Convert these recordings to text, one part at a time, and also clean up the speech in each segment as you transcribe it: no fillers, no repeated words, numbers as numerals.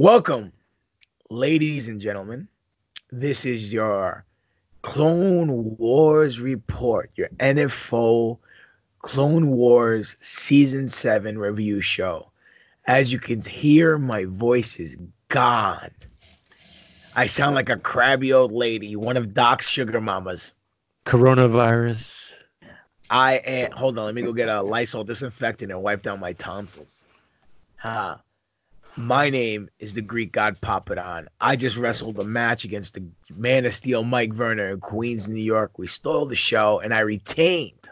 Welcome, ladies and gentlemen. This is your Clone Wars report, your NFO Clone Wars Season 7 review show. As you can hear, my voice is gone. I sound like a crabby old lady, one of Doc's sugar mamas. Coronavirus. Hold on, let me go get a Lysol disinfectant and wipe down my tonsils. My name is the Greek god Papadon. I just wrestled a match against the Man of Steel Mike Werner in Queens, New York. We stole the show, and I retained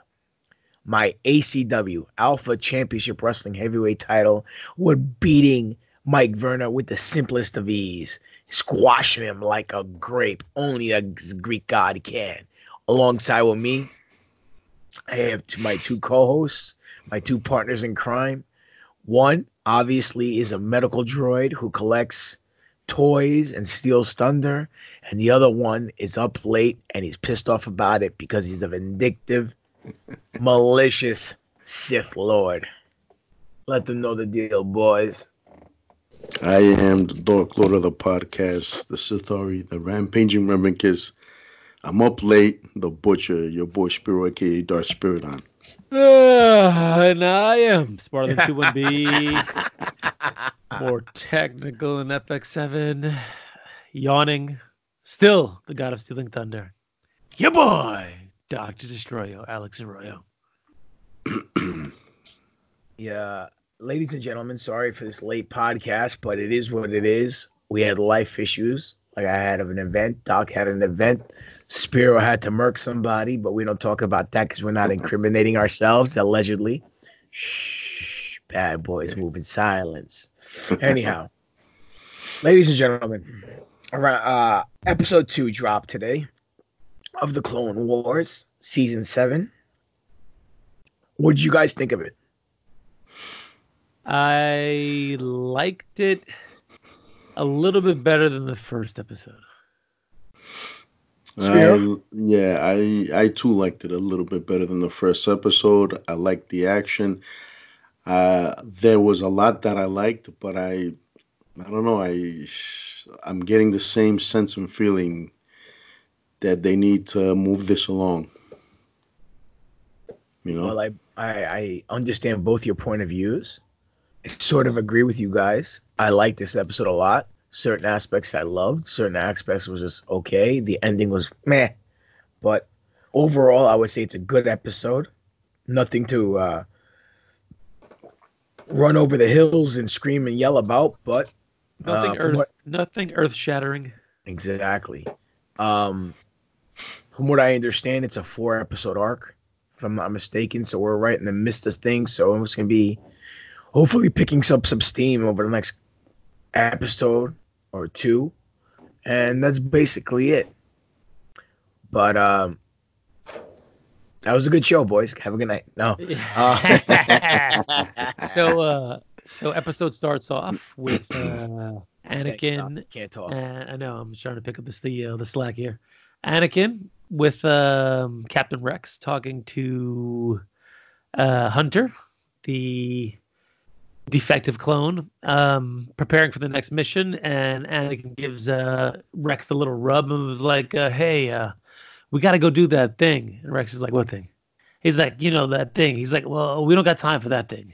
my ACW Alpha Championship Wrestling Heavyweight title with beating Mike Werner with the simplest of ease, squashing him like a grape. Only a Greek god can. Alongside with me, I have my two co-hosts, my two partners in crime. One, obviously, is a medical droid who collects toys and steals thunder. And the other one is up late and he's pissed off about it because he's a vindictive, malicious Sith Lord. Let them know the deal, boys. I am the Dark Lord of the podcast, the Sithari, the Rampaging Reverend Kiss. I'm up late, the Butcher, your boy Spiro, aka Darth Spyridon. And I am smarter than 21B, more technical than FX7, yawning, still the god of stealing thunder. Your boy, Dr. Destroyo, Alex Arroyo. Yeah, ladies and gentlemen, sorry for this late podcast, but it is what it is. We had life issues. Like I had an event, Doc had an event. Spiro had to murk somebody, but we don't talk about that because we're not incriminating ourselves, allegedly. Shh, bad boys move in silence. Anyhow, ladies and gentlemen, around episode 2 dropped today of the Clone Wars, season 7. What did you guys think of it? I liked it a little bit better than the first episode. I too liked it a little bit better than the first episode. I liked the action. There was a lot that I liked, but I don't know. I'm getting the same sense and feeling that they need to move this along. You know. Well, I understand both your point of views. I sort of agree with you guys. I like this episode a lot. Certain aspects I loved. Certain aspects was just okay. The ending was meh. But overall, I would say it's a good episode. Nothing to run over the hills and scream and yell about, but nothing earth-shattering. Exactly. From what I understand, it's a 4-episode arc, if I'm not mistaken. So we're right in the midst of things. So it's going to be hopefully picking up some steam over the next episode or 2, and that's basically it. But that was a good show, boys. Have a good night. No. So episode starts off with Anakin. Can't talk. I know I'm trying to pick up the slack here. Anakin with Captain Rex talking to Hunter, the defective clone, preparing for the next mission, and Anakin gives Rex a little rub and was like, hey, we got to go do that thing. And Rex is like, what thing? He's like, that thing. He's like, well, we don't got time for that thing.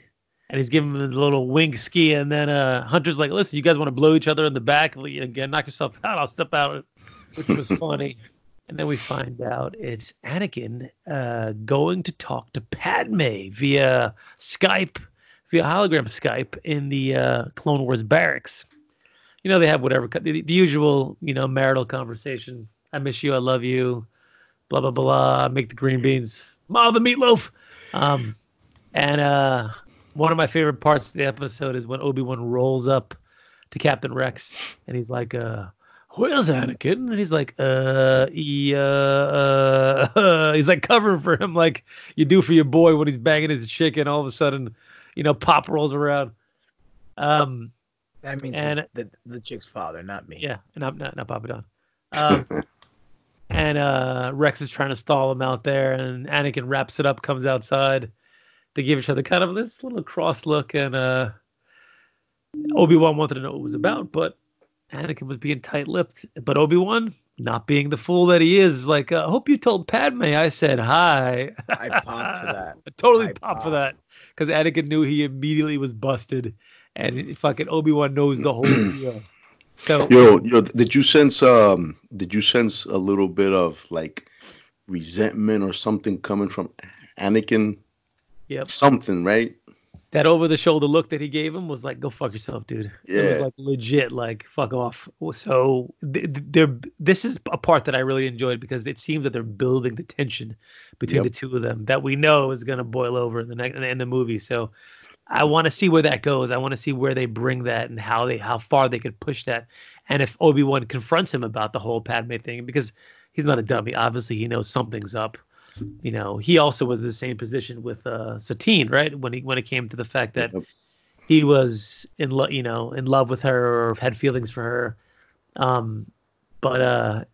And he's giving him a little wink ski, and then Hunter's like, listen, you guys want to blow each other in the back? Again, knock yourself out. I'll step out, which was funny. And then we find out it's Anakin going to talk to Padme via Skype, via hologram Skype in the Clone Wars barracks. They have whatever, the usual, marital conversation. I miss you. I love you. Blah, blah, blah. Make the green beans. Ma, the meatloaf. And one of my favorite parts of the episode is when Obi-Wan rolls up to Captain Rex and he's like, where's Anakin? And he's like, he's like covering for him like you do for your boy when he's banging his chick, and all of a sudden, Pop rolls around. That means the chick's father, not me. Yeah, not Papa Don. And Rex is trying to stall him out there, and Anakin wraps it up, comes outside. They give each other kind of this little cross look, and Obi-Wan wanted to know what it was about, but Anakin was being tight-lipped. But Obi-Wan, not being the fool that he is, like, I hope you told Padme I said hi. I popped for that. I totally I popped for popped. that because Anakin knew he immediately was busted, and fucking Obi-Wan knows the whole deal. So, Yo, did you sense a little bit of like resentment or something coming from Anakin? yep. Something, right? That over-the-shoulder look that he gave him was like, "Go fuck yourself, dude." It was Yeah. like legit, like fuck off. So they're this is a part that I really enjoyed because it seems that they're building the tension between the Yep. two of them that we know is going to boil over in the next in the movie. So I want to see where that goes. I want to see where they bring that and how far they could push that, and if Obi-Wan confronts him about the whole Padme thing because he's not a dummy. Obviously, he knows something's up. He also was in the same position with Satine, right? When it came to the fact that Yep. he was in love with her or had feelings for her. Um, but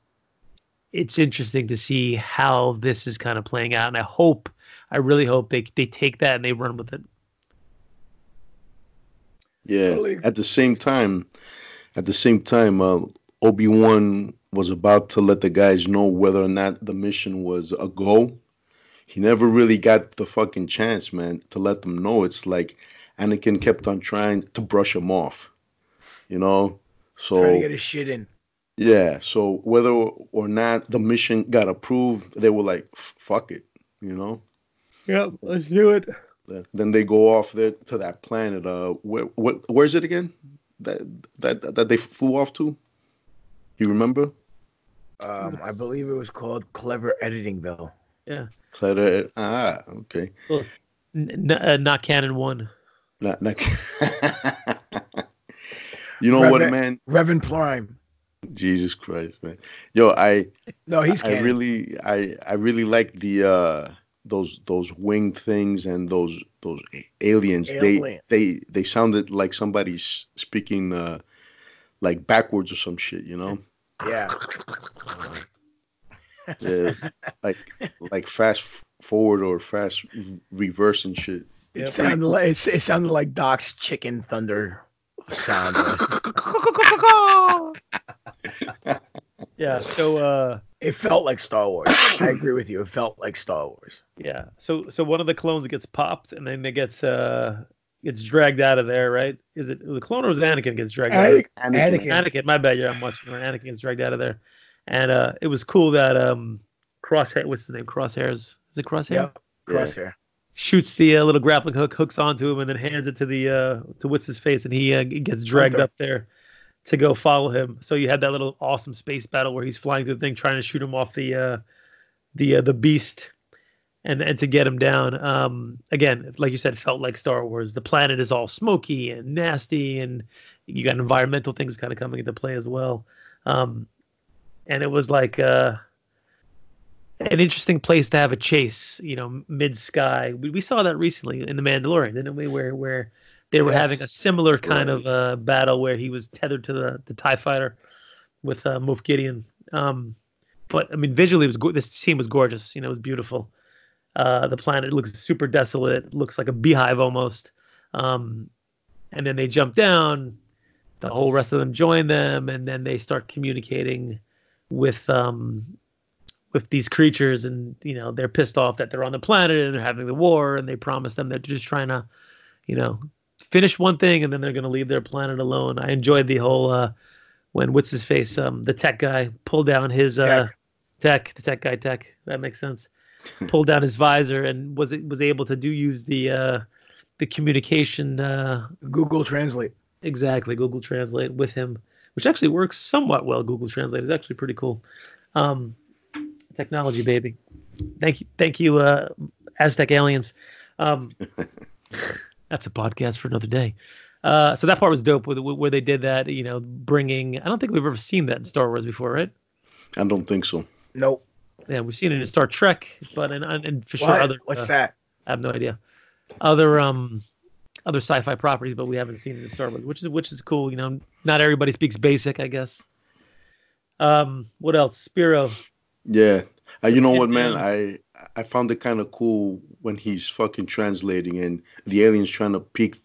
it's interesting to see how this is kind of playing out, and I really hope they take that and they run with it. Yeah. Totally. At the same time, Obi-Wan was about to let the guys know whether or not the mission was a go. He never really got the fucking chance, man, to let them know. It's like Anakin kept on trying to brush him off, you know? Trying to So, get his shit in. yeah, so whether or not the mission got approved, they were like, fuck it, you know? Yeah, let's do it. Then they go off there to that planet. Where's it again? That that they flew off to? You remember? I believe it was called Clever Editingville. Yeah. Clever. Okay. Well, not canon one. Not. You know what, man? Reverend Prime. Jesus Christ, man. Yo, I No, he's I canon. really like the those winged things and those aliens. Alien. They sounded like somebody's speaking like backwards or some shit, you know? Yeah. Yeah, like fast forward or fast reverse and shit. It sounded like Doc's chicken thunder sound. Yeah. So It felt like Star Wars. I agree with you. It felt like Star Wars. yeah. So one of the clones gets popped and then it gets dragged out of there, right? Is it the clone or was Anakin gets dragged out? Anakin. Anakin, my bad. Yeah, I'm watching. Anakin gets dragged out of there, and it was cool that Crosshair. What's the name? Crosshairs. Is it Crosshair? Yeah. Crosshair. Shoots the little grappling hook, hooks onto him, and then hands it to the to what's his face, and he gets dragged Hunter. up there to go follow him. So you had that little awesome space battle where he's flying through the thing, trying to shoot him off the beast, and to get him down. Again, like you said, felt like Star Wars. The planet is all smoky and nasty, and you got environmental things kind of coming into play as well. And it was like an interesting place to have a chase, mid sky. We saw that recently in The Mandalorian, didn't we? Where they were having a similar kind of battle where he was tethered to the TIE fighter with Moff Gideon. But I mean, visually, this scene was gorgeous. It was beautiful. The planet looks super desolate, looks like a beehive almost. And then they jump down. The whole rest of them join them, and then they start communicating with these creatures, and they're pissed off that they're on the planet and they're having the war, and they promise them that they're just trying to, finish one thing, and then they're going to leave their planet alone. I enjoyed the whole when what's his face, the tech guy pulled down his tech. That makes sense. Pulled down his visor and was able to use the communication Google Translate. Exactly, Google Translate with him, which actually works somewhat well. Google Translate is actually pretty cool. Technology, baby. Thank you, Aztec aliens. That's a podcast for another day. So that part was dope where they did that. Bringing. I don't think we've ever seen that in Star Wars before, right? I don't think so. Nope. Yeah, we've seen it in Star Trek, but and for sure other. What's that? I have no idea. Other sci-fi properties, but we haven't seen it in Star Wars, which is cool. Not everybody speaks basic, I guess. What else? Spiro. Yeah. You know what, man? I found it kind of cool when he's fucking translating and the aliens trying to peek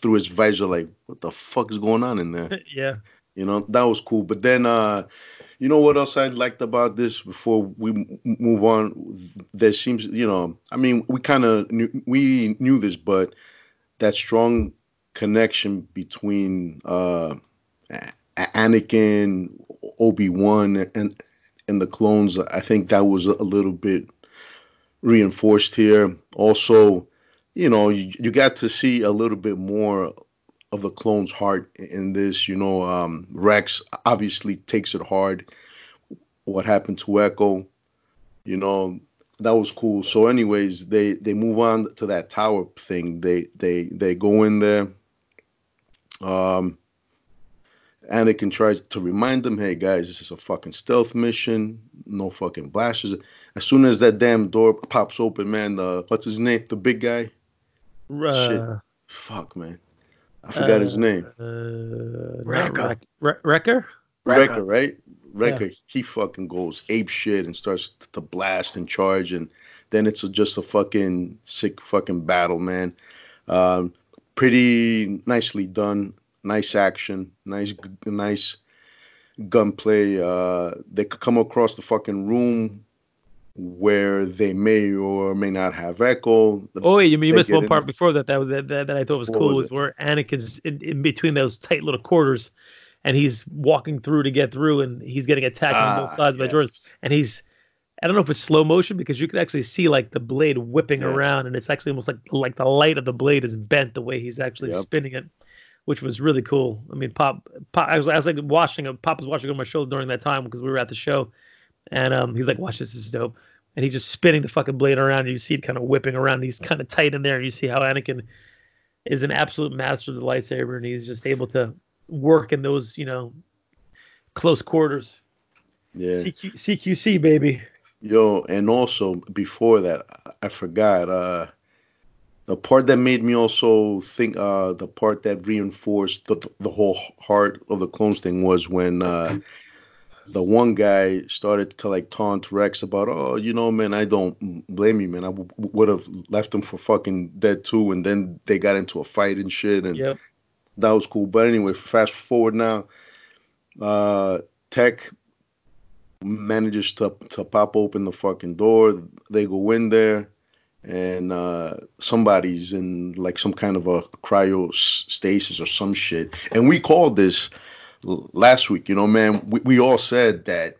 through his visor, like, what the fuck is going on in there? Yeah. That was cool. But then, what else I liked about this before we move on? There seems, I mean, we knew this, but that strong connection between Anakin, Obi-Wan, and the clones, I think that was a little bit reinforced here. Also, you got to see a little bit more of the clone's heart in this. Rex obviously takes it hard. What happened to Echo, that was cool. So, anyways, they move on to that tower thing. They go in there. Anakin tries to remind them, "Hey guys, this is a fucking stealth mission. No fucking blasters." As soon as that damn door pops open, man, what's his name? The big guy. Shit, fuck, man. I forgot his name. Wrecker. Wrecker, right? Wrecker. Yeah. He fucking goes ape shit and starts to blast and charge, and then it's just a fucking sick fucking battle, man. Pretty nicely done. Nice action. Nice gunplay. They could come across the fucking room where they may or may not have Echo. Oh, you missed one part before that I thought was cool, is where Anakin's in between those tight little quarters, and he's walking through to get through, and he's getting attacked on both sides by droids, and I don't know if it's slow motion, because you can actually see like the blade whipping around, and it's actually almost like the light of the blade is bent the way he's actually spinning it, which was really cool. I mean, Pop I was like watching him. Pop was watching on my show during that time because we were at the show, and he's like, "Watch this is dope." And he's just spinning the fucking blade around. And you see it kind of whipping around. He's kind of tight in there. You see how Anakin is an absolute master of the lightsaber, and he's just able to work in those, close quarters. Yeah. CQC, baby. Yo, and also before that, I forgot the part that made me also think, the part that reinforced the whole heart of the clones thing was when the one guy started to like taunt Rex about, "Oh, man, I don't blame you, man. I would have left him for fucking dead too." And then they got into a fight and shit, and that was cool. But anyway, fast forward now, Tech manages to pop open the fucking door. They go in there, and somebody's in like some kind of a cryostasis or some shit. And we called this last week, man. We all said that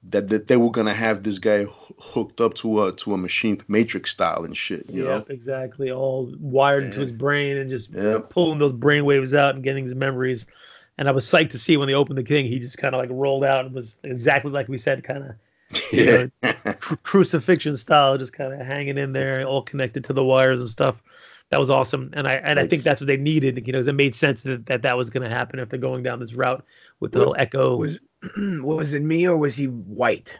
they were gonna have this guy hooked up to a machine, Matrix style and shit. You know, exactly, all wired into his brain and just pulling those brain waves out and getting his memories. And I was psyched to see when they opened the thing, he just kind of like rolled out and was exactly like we said, kind of crucifixion style, just kind of hanging in there, all connected to the wires and stuff. That was awesome, and I think that's what they needed. It made sense that was going to happen if they're going down this route with the little Echo. Was it me, or was he white?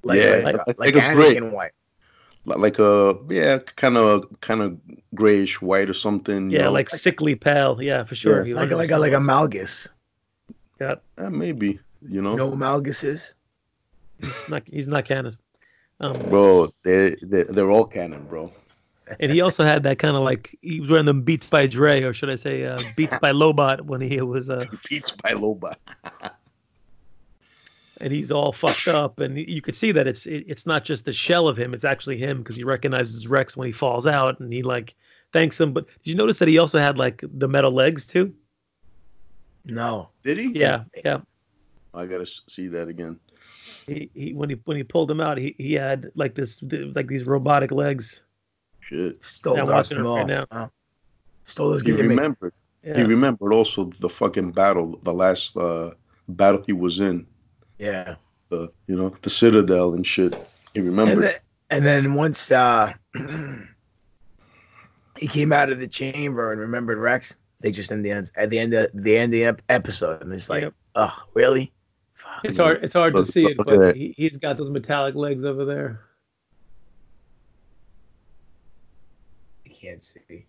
Like a gray white, like a kind of grayish white or something. Yeah, like sickly pale. Yeah, for sure. Yeah. Like a Malgus. Yeah, maybe. No Malguses. He's not canon. Bro, they're all canon, bro. And he also had that kind of like, he was wearing them Beats by Dre, or should I say Beats by Lobot, when he was Beats by Lobot. And he's all fucked up, and you could see that it's not just the shell of him, it's actually him, because he recognizes Rex when he falls out, and he like thanks him. But did you notice that he also had like the metal legs too? No. Did he? Yeah. I gotta see that again. He when he pulled him out, he had like these robotic legs. Shit. Stole Darth Maul. Right now. Stole his gimmick. He remembered. Yeah. He remembered also the fucking battle, the last battle he was in. Yeah. The Citadel and shit. He remembered. And then once he came out of the chamber and remembered Rex, they just at the end of the episode, and it's like, oh, really? Fuck. It's hard to see it, but he's got those metallic legs over there. Can't see.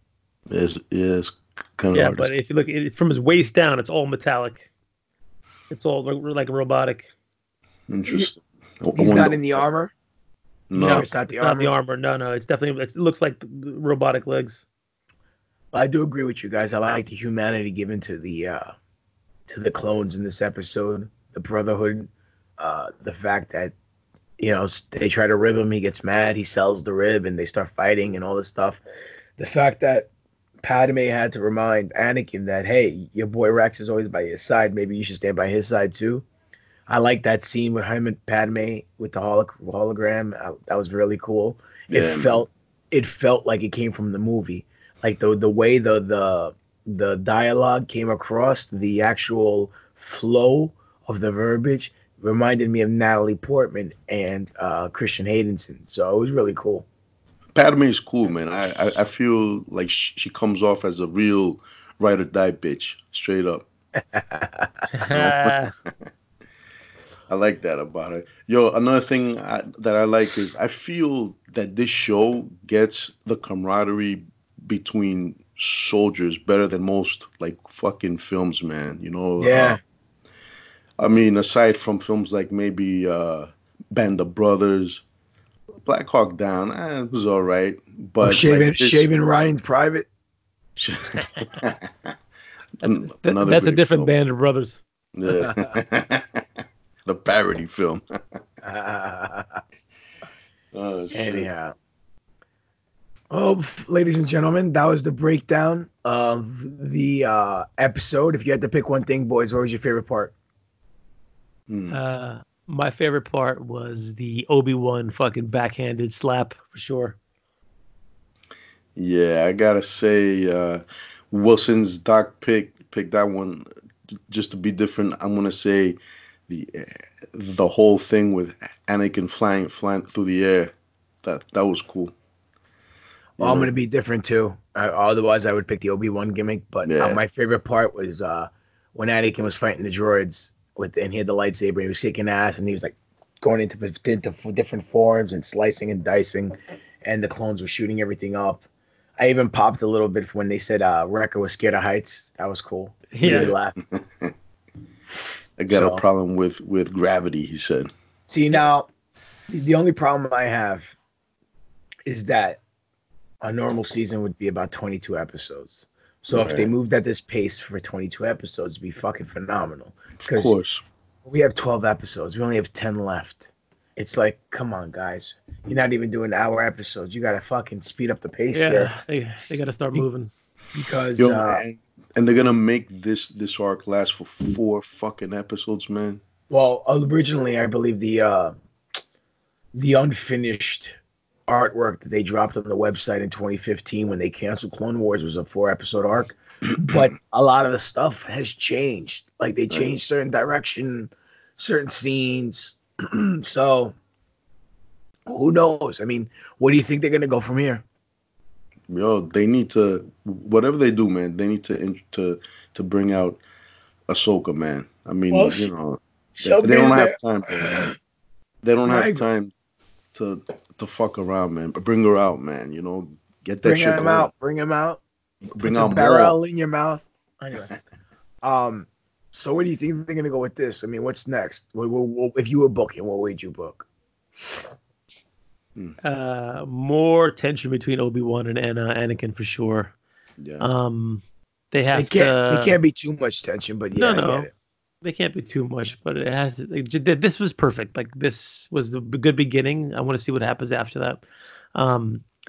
Yes, kind of hard. But if you look at it from his waist down, it's all metallic. It's all like robotic. Interesting. He's not in the armor. No, it's not the armor. Not the armor. No, it's definitely. It looks like robotic legs. I do agree with you guys. I like the humanity given to the clones in this episode, the brotherhood, the fact that they try to rib him, he gets mad, he sells the rib, and they start fighting and all this stuff. The fact that Padme had to remind Anakin that, hey, your boy Rex is always by your side. Maybe you should stand by his side too. I like that scene with him and Padme with the hologram. That was really cool. It Yeah, man. felt like it came from the movie, like the way the dialogue came across, the actual flow of the verbiage reminded me of Natalie Portman and Christian Haydenson. So it was really cool. Padme is cool, man. I feel like she comes off as a real ride or die bitch, straight up. You know, I like that about her. Yo, another thing that I like is I feel that this show gets the camaraderie between soldiers better than most like fucking films, man. Yeah. I mean, aside from films like maybe Band of Brothers, Black Hawk Down, it was all right, Oh, but like this, Shaving Ryan's Private. another That's a great different film. band of brothers. Yeah. The parody film. Oh shit. Anyhow. Oh, ladies and gentlemen, that was the breakdown of the episode. If you had to pick one thing, boys, what was your favorite part? My favorite part was the Obi-Wan fucking backhanded slap for sure. Yeah, I gotta say, Wilson's Doc picked that one just to be different. I'm gonna say the whole thing with Anakin flying through the air. That was cool. Well, I'm going to be different too. Otherwise, I would pick the Obi-Wan gimmick. But Yeah. my favorite part was when Anakin was fighting the droids and he had the lightsaber. And he was kicking ass, and he was like going into different forms and slicing and dicing, and the clones were shooting everything up. I even popped a little bit when they said Wrecker was scared of heights. That was cool. Yeah. Really laughed. I got So- a problem with gravity, he said. See, now the only problem I have is that a normal season would be about 22 episodes. So if they Right. moved at this pace for 22 episodes, it'd be fucking phenomenal. Of course. We have 12 episodes. We only have 10 left. It's like, come on, guys. You're not even doing hour episodes. You got to fucking speed up the pace here. Yeah, they got to start moving. Because, Yo, and they're gonna make this arc last for 4 fucking episodes, man. well, originally, I believe the unfinished artwork that they dropped on the website in 2015 when they canceled Clone Wars was a 4-episode arc. But a lot of the stuff has changed. Like they changed certain direction, certain scenes. So who knows? I mean, what do you think they're gonna go from here? Yo, they need to, whatever they do, man. They need to bring out Ahsoka, man. I mean, Well, they don't have time. Man. They don't Right. have time to fuck around, man. But bring her out, man. Get that Bring shit him going. out. Bring him out. Bring Put out the more. barrel in your mouth. Anyway, so where do you think they're gonna go with this? I mean, what's next? If you were booking, what would you book? More tension between Obi-Wan and Anakin for sure. Yeah. They have It can't be too much tension, but yeah, I no, get it. they can't be too much, but it has. This was perfect. Like this was the good beginning. I want to see what happens after that.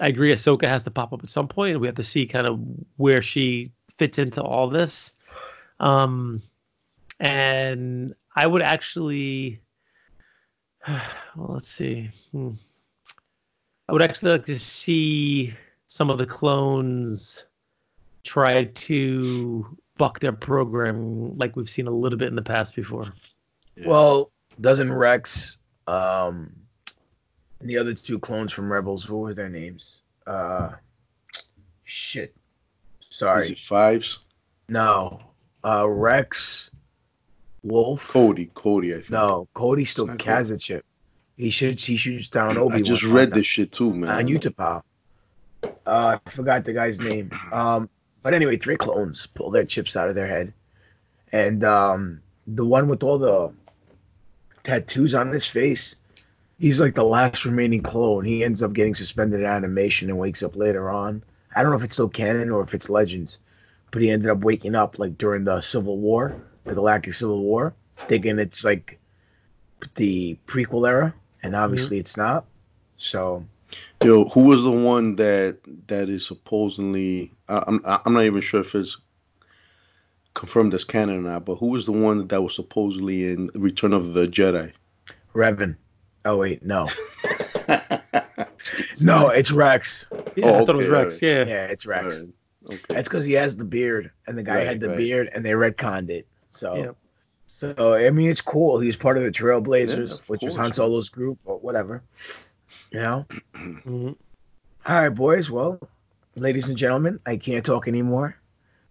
I agree. Ahsoka has to pop up at some point, and we have to see kind of where she fits into all this. And I would actually, well, let's see. I would actually like to see some of the clones try to buck their program, like we've seen a little bit in the past before. Yeah. Well, doesn't Rex, and the other 2 clones from Rebels, what were their names? Shit. Sorry. Is it 5s? No. Rex, Wolf. Cody, I think. No, Cody still It's not has a chip. He shoots down Obi-Wan. I just read this shit too, man. on Utah. I forgot the guy's name. But anyway, 3 clones pull their chips out of their head. And the one with all the tattoos on his face, he's like the last remaining clone. He ends up getting suspended animation and wakes up later on. I don't know if it's still canon or if it's Legends, but he ended up waking up like during the Civil War, the Galactic Civil War, thinking it's like the prequel era, and obviously it's not. So, Yo, who was the one that is supposedly? I'm not even sure if it's confirmed as canon or not. But who was the one that was supposedly in Return of the Jedi? Revan. Oh wait, no, no, it's Rex. Yeah, I thought it was Rex. Right. Yeah. Yeah, it's Rex. Right. Okay. That's because he has the beard, and the guy had the beard, and they retconned it. So, Yeah. so I mean, it's cool. He was part of the Yeah, Trailblazers, of which was course, Han Solo's group, or whatever. You know. Mhm. All right, boys. Well, ladies and gentlemen, I can't talk anymore.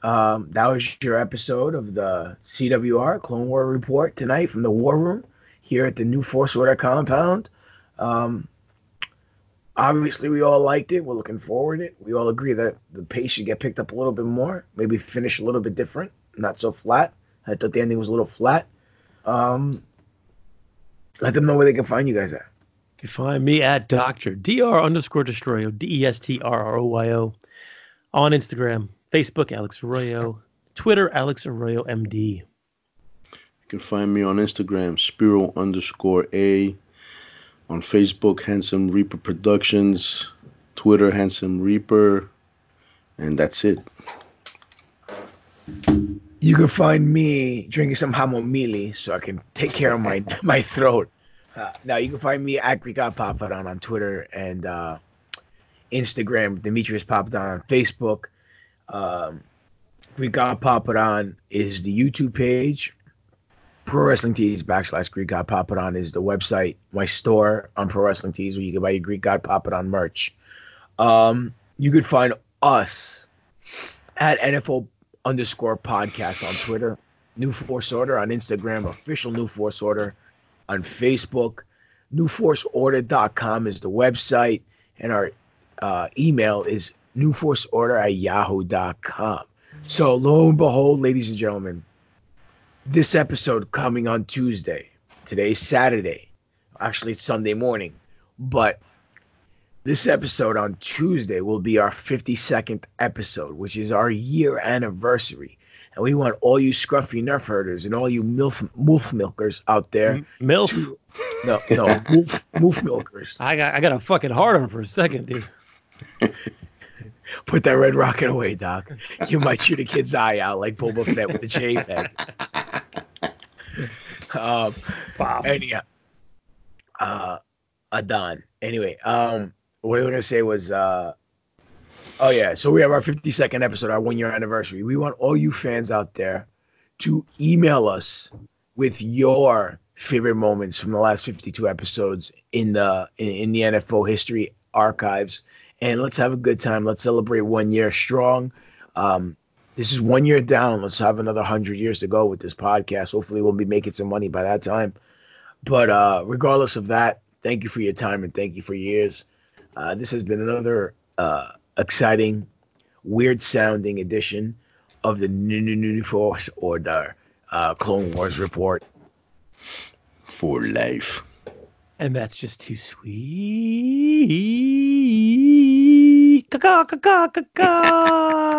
That was your episode of the CWR Clone War Report tonight from the War Room here at the New Force Order compound. Um, Obviously, we all liked it. We're looking forward to it. We all agree that the pace should get picked up a little bit more, maybe finish a little bit different, not so flat. I thought the ending was a little flat. Um, Let them know where they can find you guys at. You can find me at Dr_Destroyo, DESTRROYO, on Instagram, Facebook, Alex Arroyo, Twitter, Alex Arroyo MD. You can find me on Instagram, Spiro_A. On Facebook, Handsome Reaper Productions. Twitter, Handsome Reaper. And that's it. You can find me drinking some hamomili so I can take care of my throat. Now, you can find me at Greek God Papadon on Twitter and Instagram, Demetrius Papadon on Facebook. Greek God Papadon is the YouTube page. Pro Wrestling Tees / Greek God Papadon is the website. My store on Pro Wrestling Tees where you can buy your Greek God Papadon merch. You could find us at NFL_podcast on Twitter, New Force Order on Instagram, official New Force Order on Facebook. NewForceOrder.com is the website, and our email is newforceorder@yahoo.com. So lo and behold, ladies and gentlemen, this episode coming on Tuesday. Today's Saturday. Actually, it's Sunday morning. But this episode on Tuesday will be our 52nd episode, which is our year anniversary. And we want all you scruffy nerf herders and all you moof milkers out there. MILF? No, moof milkers. I got a fucking hard on for a second, dude. Put that red rocket away, Doc. You might shoot a kid's eye out like Boba Fett with the shave head. Anyhow, Adon. Anyway, what we were gonna say was, so we have our 52nd episode, our 1-year anniversary. We want all you fans out there to email us with your favorite moments from the last 52 episodes in the NFO history archives. And let's have a good time. Let's celebrate 1 year strong. This is 1 year down. Let's have another 100 years to go with this podcast. Hopefully we'll be making some money by that time. But regardless of that, thank you for your time and thank you for your ears. This has been another exciting, weird-sounding edition of the New Force Order Clone Wars Report. For life. And that's just too sweet. Caca, caca, caca.